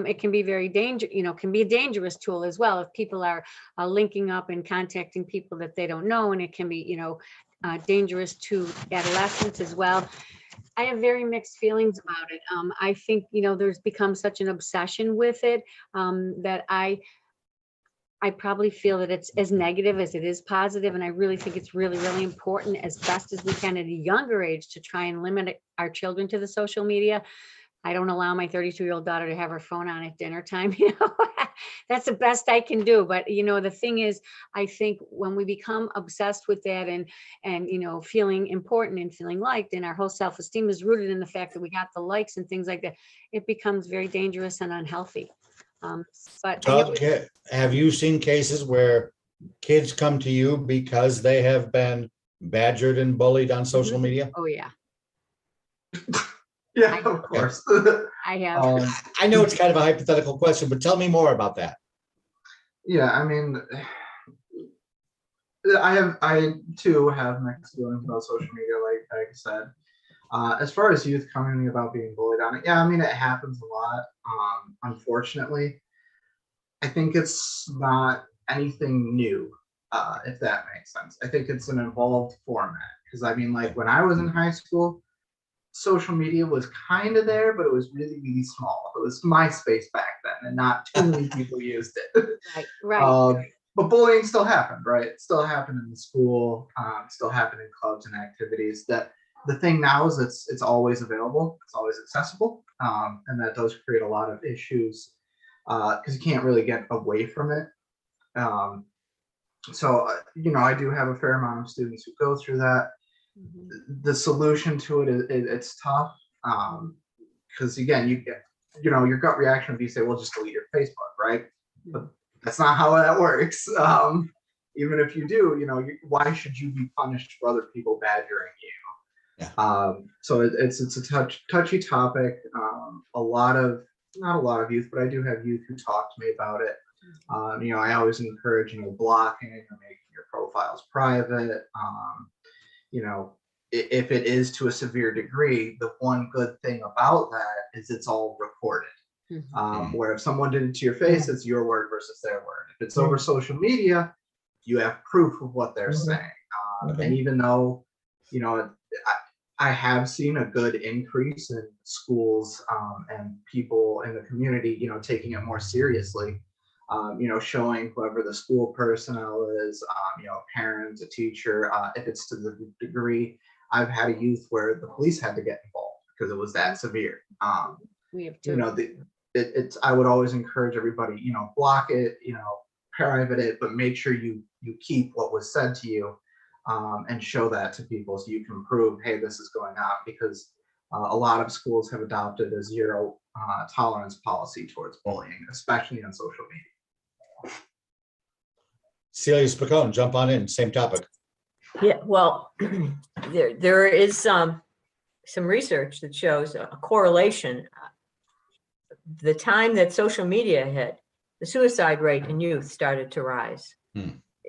It can be very can be a dangerous tool as well if people are linking up and contacting people that they don't know, and it can be, dangerous to adolescents as well. I have very mixed feelings about it. I think, there's become such an obsession with it that I probably feel that it's as negative as it is positive. And I really think it's really, really important as best as we can at a younger age to try and limit our children to the social media. I don't allow my 32-year-old daughter to have her phone on at dinner time. That's the best I can do. But, the thing is, I think when we become obsessed with that and feeling important and feeling liked, and our whole self-esteem is rooted in the fact that we got the likes and things like that, it becomes very dangerous and unhealthy. But Doug, have you seen cases where kids come to you because they have been badgered and bullied on social media? Oh, yeah. Yeah, of course. I have. I know it's kind of a hypothetical question, but tell me more about that. Yeah, I mean, I too have mixed feelings about social media, like Peg said. As far as youth coming about being bullied on it, yeah, I mean, it happens a lot. Unfortunately, I think it's not anything new, if that makes sense. I think it's an evolved format. Because I mean, like when I was in high school, social media was kind of there, but it was really, really small. It was MySpace back then, and not too many people used it. Right. But bullying still happened, right? It still happened in the school, still happened in clubs and activities. That the thing now is it's always available, it's always accessible, and that does create a lot of issues because you can't really get away from it. So I do have a fair amount of students who go through that. The solution to it, it's tough because again, you get your gut reaction if you say, well, just delete your Facebook, right? But that's not how that works. Even if you do, why should you be punished for other people badgering you? Yeah. So it's a touchy topic. Not a lot of youth, but I do have youth who talk to me about it. I always encourage blocking or making your profiles private. If it is to a severe degree, the one good thing about that is it's all recorded. Where if someone did it to your face, it's your word versus their word. If it's over social media, you have proof of what they're saying. And even though, I have seen a good increase in schools and people in the community, taking it more seriously. Showing whoever the school personnel is, a parent, a teacher, if it's to the degree. I've had a youth where the police had to get involved because it was that severe. We have too. I would always encourage everybody, block it, private it, but make sure you keep what was said to you, and show that to people so you can prove, hey, this is going on, because a lot of schools have adopted a zero tolerance policy towards bullying, especially on social media. Celia Spicone, jump on in, same topic. Yeah, well, there is some research that shows a correlation. The time that social media hit, the suicide rate in youth started to rise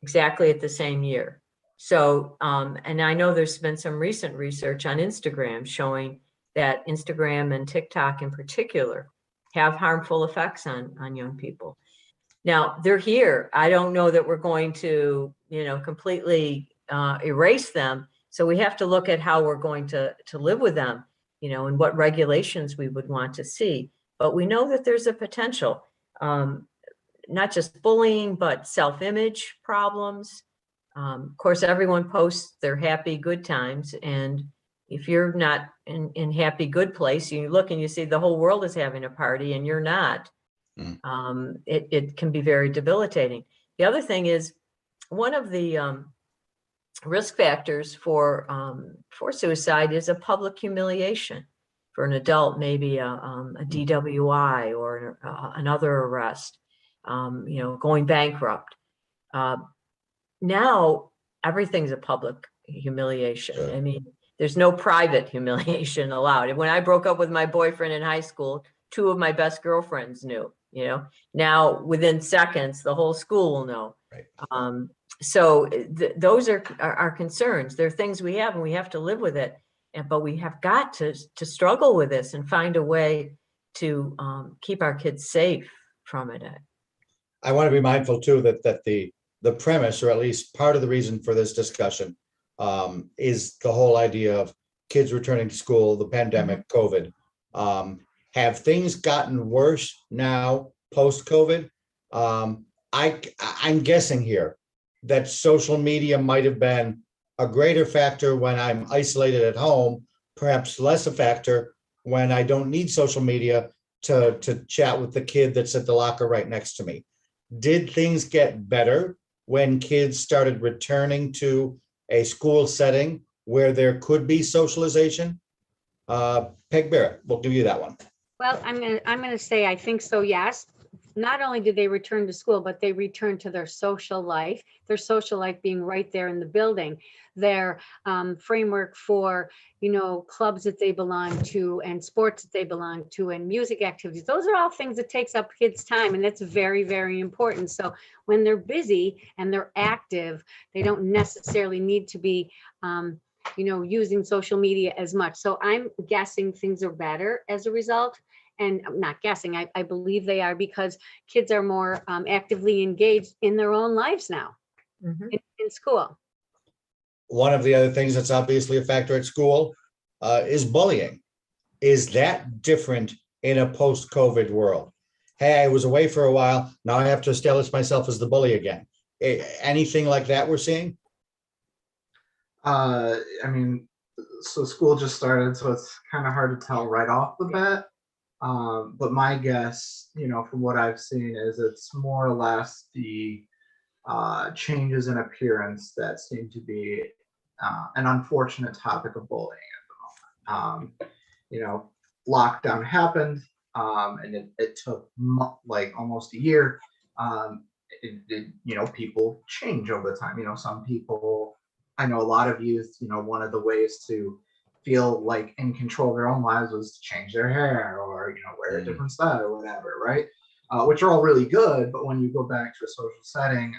exactly at the same year. So, and I know there's been some recent research on Instagram showing that Instagram and TikTok in particular have harmful effects on young people. Now, they're here. I don't know that we're going to, completely erase them. So we have to look at how we're going to live with them, and what regulations we would want to see. But we know that there's a potential, not just bullying, but self-image problems. Of course, everyone posts their happy, good times. And if you're not in happy, good place, you look and you see the whole world is having a party and you're not. It can be very debilitating. The other thing is, one of the risk factors for suicide is a public humiliation. For an adult, maybe a DWI or another arrest, going bankrupt. Now everything's a public humiliation. Sure. I mean, there's no private humiliation allowed. And when I broke up with my boyfriend in high school, 2 of my best girlfriends knew. Now within seconds, the whole school will know. Right. So those are our concerns. They're things we have, and we have to live with it. But we have got to struggle with this and find a way to keep our kids safe from it. I want to be mindful too that the premise, or at least part of the reason for this discussion, is the whole idea of kids returning to school, the pandemic, COVID. Have things gotten worse now post-COVID? I'm guessing here that social media might have been a greater factor when I'm isolated at home, perhaps less a factor when I don't need social media to chat with the kid that's at the locker right next to me. Did things get better when kids started returning to a school setting where there could be socialization? Peg Barrett, we'll give you that one. Well, I'm gonna say I think so, yes. Not only did they return to school, but they returned to their social life being right there in the building, their framework for, clubs that they belong to and sports that they belong to and music activities. Those are all things that takes up kids' time, and that's very, very important. So when they're busy and they're active, they don't necessarily need to be using social media as much. So I'm guessing things are better as a result. And I'm not guessing, I believe they are, because kids are more actively engaged in their own lives now in school. One of the other things that's obviously a factor at school is bullying. Is that different in a post-COVID world? Hey, I was away for a while. Now I have to establish myself as the bully again. Anything like that we're seeing? So school just started, so it's kind of hard to tell right off the bat. But my guess, from what I've seen, is it's more or less the changes in appearance that seem to be an unfortunate topic of bullying at the moment. Lockdown happened, and it took almost a year. People change over time. Some people, I know a lot of youth, one of the ways to feel like in control of their own lives was to change their hair or wear a different style or whatever, right? Which are all really good, but when you go back to a social setting,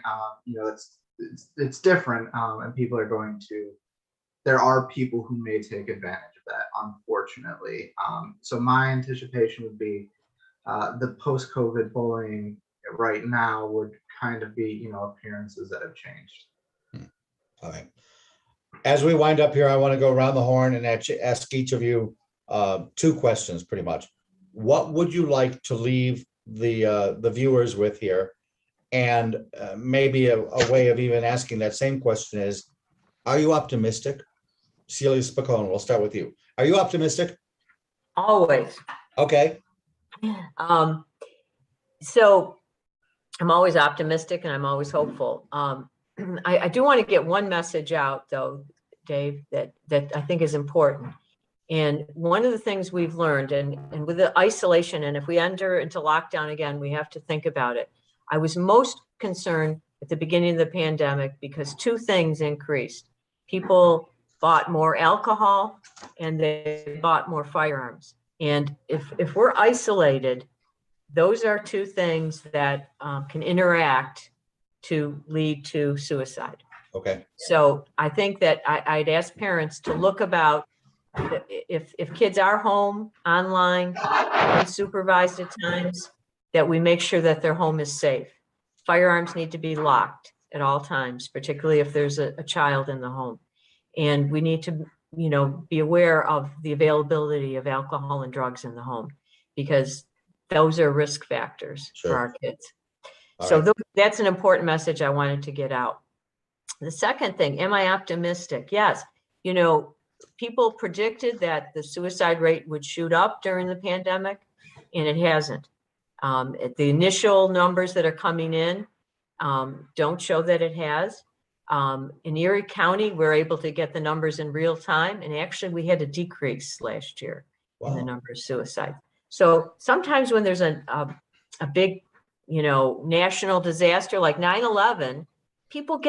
it's different, and people are going to. There are people who may take advantage of that, unfortunately. So my anticipation would be the post-COVID bullying right now would kind of be appearances that have changed. All right. As we wind up here, I want to go around the horn and ask each of you 2 questions, pretty much. What would you like to leave the viewers with here? And maybe a way of even asking that same question is, are you optimistic? Celia Spicone, we'll start with you. Are you optimistic? Always. Okay. So I'm always optimistic and I'm always hopeful. I do want to get one message out though, Dave, that I think is important. And one of the things we've learned, and with the isolation, and if we enter into lockdown again, we have to think about it. I was most concerned at the beginning of the pandemic because two things increased. People bought more alcohol and they bought more firearms. And if we're isolated, those are two things that can interact to lead to suicide. Okay. So I think that I'd ask parents to look about if kids are home, online, unsupervised at times, that we make sure that their home is safe. Firearms need to be locked at all times, particularly if there's a child in the home. And we need to, be aware of the availability of alcohol and drugs in the home, because those are risk factors Sure. for our kids. All So right. that's an important message I wanted to get out. The second thing, am I optimistic? Yes. People predicted that the suicide rate would shoot up during the pandemic, and it hasn't. The initial numbers that are coming in don't show that it has. In Erie County, we're able to get the numbers in real time, and actually we had a decrease last year in the Wow. number of suicides. So sometimes when there's a big, national disaster like 9/11, people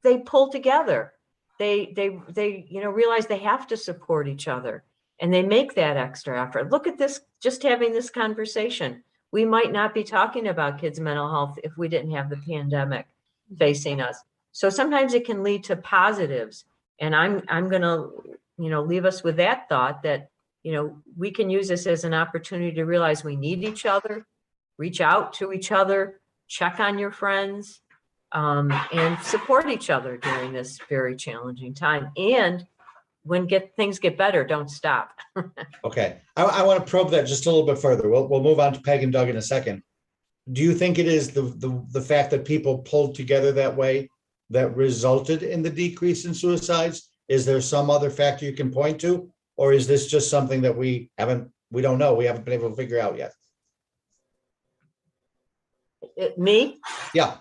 they pull together. They realize they have to support each other, and they make that extra effort. Look at this, just having this conversation. We might not be talking about kids' mental health if we didn't have the pandemic facing us. So sometimes it can lead to positives. And I'm going to, leave us with that thought that, we can use this as an opportunity to realize we need each other, reach out to each other, check on your friends, and support each other during this very challenging time. And when things get better, don't stop. Okay. I want to probe that just a little bit further. We'll move on to Peg and Doug in a second. Do you think it is the fact that people pulled together that way that resulted in the decrease in suicides? Is there some other factor you can point to? Or is this just something that we don't know, we haven't been able to figure out yet? Me? Yeah.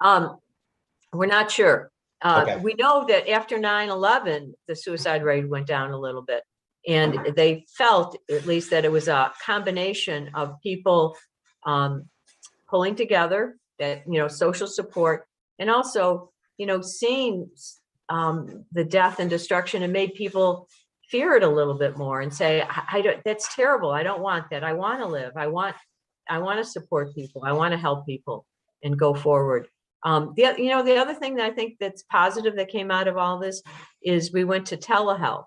We're not sure. Okay. We know that after 9/11, the suicide rate went down a little bit. And they felt, at least, that it was a combination of people pulling together, that, social support, and also, seeing the death and destruction, and made people fear it a little bit more and say, that's terrible. I don't want that. I want to live. I want to support people. I want to help people and go forward. The other thing that I think that's positive that came out of all this is we went to telehealth,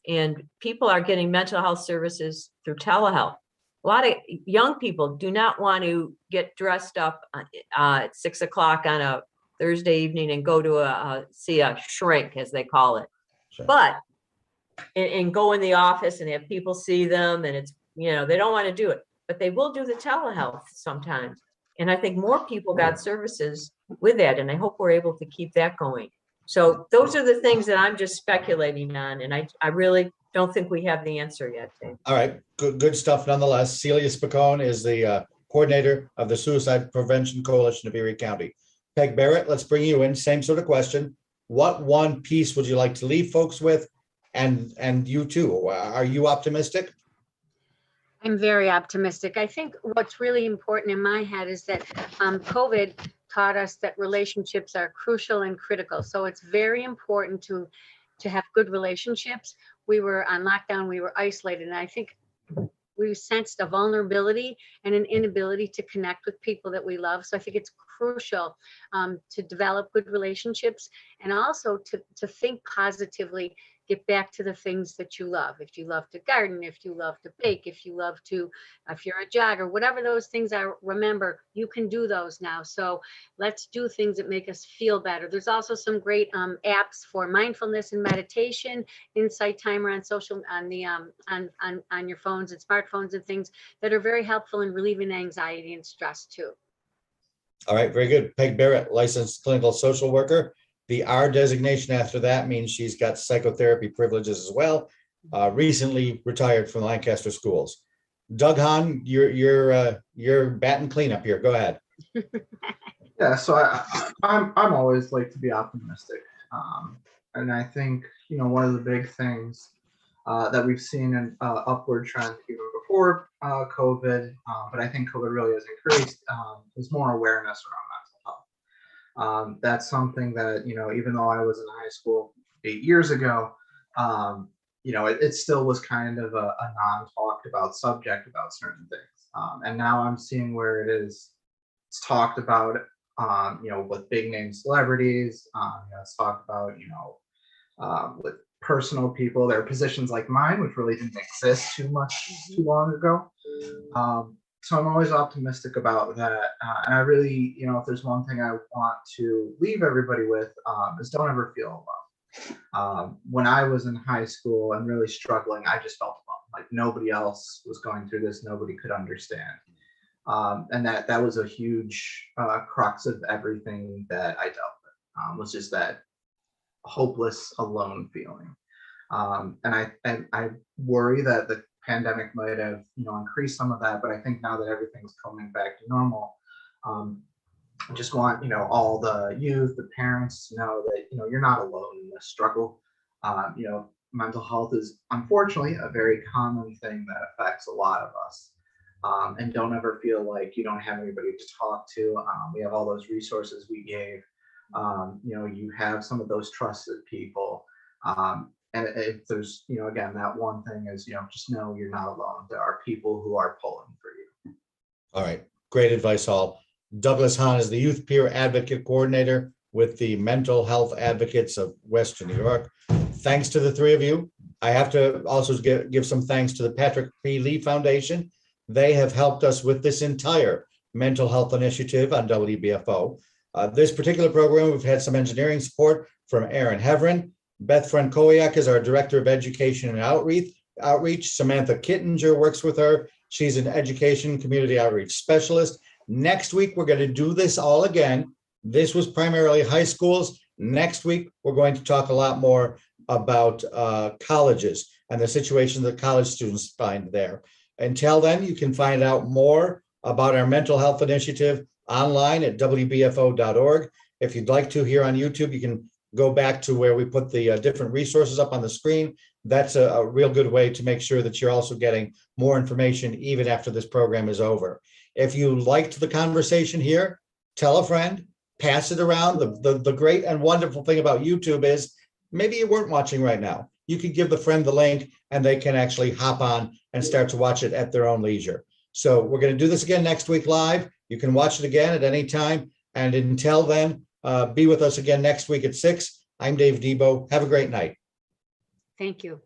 and people are getting mental health services through telehealth. A lot of young people do not want to get dressed up at 6 o'clock on a Thursday evening and go to see a shrink, as they call it. Sure. But and go in the office and have people see them, and it's, they don't want to do it, but they will do the telehealth sometimes. And I think more people got services with that, and I hope we're able to keep that going. So those are the things that I'm just speculating on, and I really don't think we have the answer yet, Dave. All right. Good stuff nonetheless. Celia Spicone is the coordinator of the Suicide Prevention Coalition of Erie County. Peg Barrett, let's bring you in. Same sort of question. What one piece would you like to leave folks with? And you too, are you optimistic? I'm very optimistic. I think what's really important in my head is that COVID taught us that relationships are crucial and critical. So it's very important to have good relationships. We were on lockdown, we were isolated, and I think we sensed a vulnerability and an inability to connect with people that we love. So I think it's crucial to develop good relationships, and also to think positively. Get back to the things that you love. If you love to garden, if you love to bake, if you're a jogger, whatever those things are, remember, you can do those now. So let's do things that make us feel better. There's also some great apps for mindfulness and meditation, Insight Timer on on your phones and smartphones and things that are very helpful in relieving anxiety and stress too. All right, very good. Peg Barrett, licensed clinical social worker. The R designation after that means she's got psychotherapy privileges as well. Recently retired from Lancaster Schools. Doug Hahn, you're batting cleanup here. Go ahead. Yeah, so I'm always like to be optimistic, and I think one of the big things that we've seen an upward trend even before COVID, but I think COVID really has increased is more awareness around mental health. That's something that even though I was in high school 8 years ago, it still was kind of a non-talked about subject about certain things, and now I'm seeing where it's talked about with big name celebrities. It's talked about, with personal people. There are positions like mine, which really didn't exist too long ago. So I'm always optimistic about that. And I really, if there's one thing I want to leave everybody with, is don't ever feel alone. When I was in high school and really struggling, I just felt alone. Like nobody else was going through this. Nobody could understand. And that was a huge crux of everything that I dealt with, was just that hopeless, alone feeling. And I worry that the pandemic might have increased some of that, but I think now that everything's coming back to normal, I just want all the youth, the parents to know that you're not alone in this struggle. Mental health is unfortunately a very common thing that affects a lot of us. And don't ever feel like you don't have anybody to talk to. We have all those resources we gave. You have some of those trusted people. And if there's, again, that one thing is, just know you're not alone. There are people who are pulling for you. All right. Great advice, all. Douglas Hahn is the Youth Peer Advocate Coordinator with the Mental Health Advocates of Western New York. Thanks to the three of you. I have to also give some thanks to the Patrick P. Lee Foundation. They have helped us with this entire mental health initiative on WBFO. This particular program, we've had some engineering support from Aaron Heverin. Beth Frankowiak is our Director of Education and Outreach. Samantha Kittinger works with her. She's an Education Community Outreach Specialist. Next week, we're going to do this all again. This was primarily high schools. Next week, we're going to talk a lot more about colleges and the situation that college students find there. Until then, you can find out more about our mental health initiative online at WBFO.org. If you'd like to, here on YouTube, you can go back to where we put the different resources up on the screen. That's a real good way to make sure that you're also getting more information even after this program is over. If you liked the conversation here, tell a friend, pass it around. The great and wonderful thing about YouTube is maybe you weren't watching right now. You could give the friend the link and they can actually hop on and start to watch it at their own leisure. So we're going to do this again next week live. You can watch it again at any time. And until then, be with us again next week at 6. I'm Dave Debo. Have a great night. Thank you.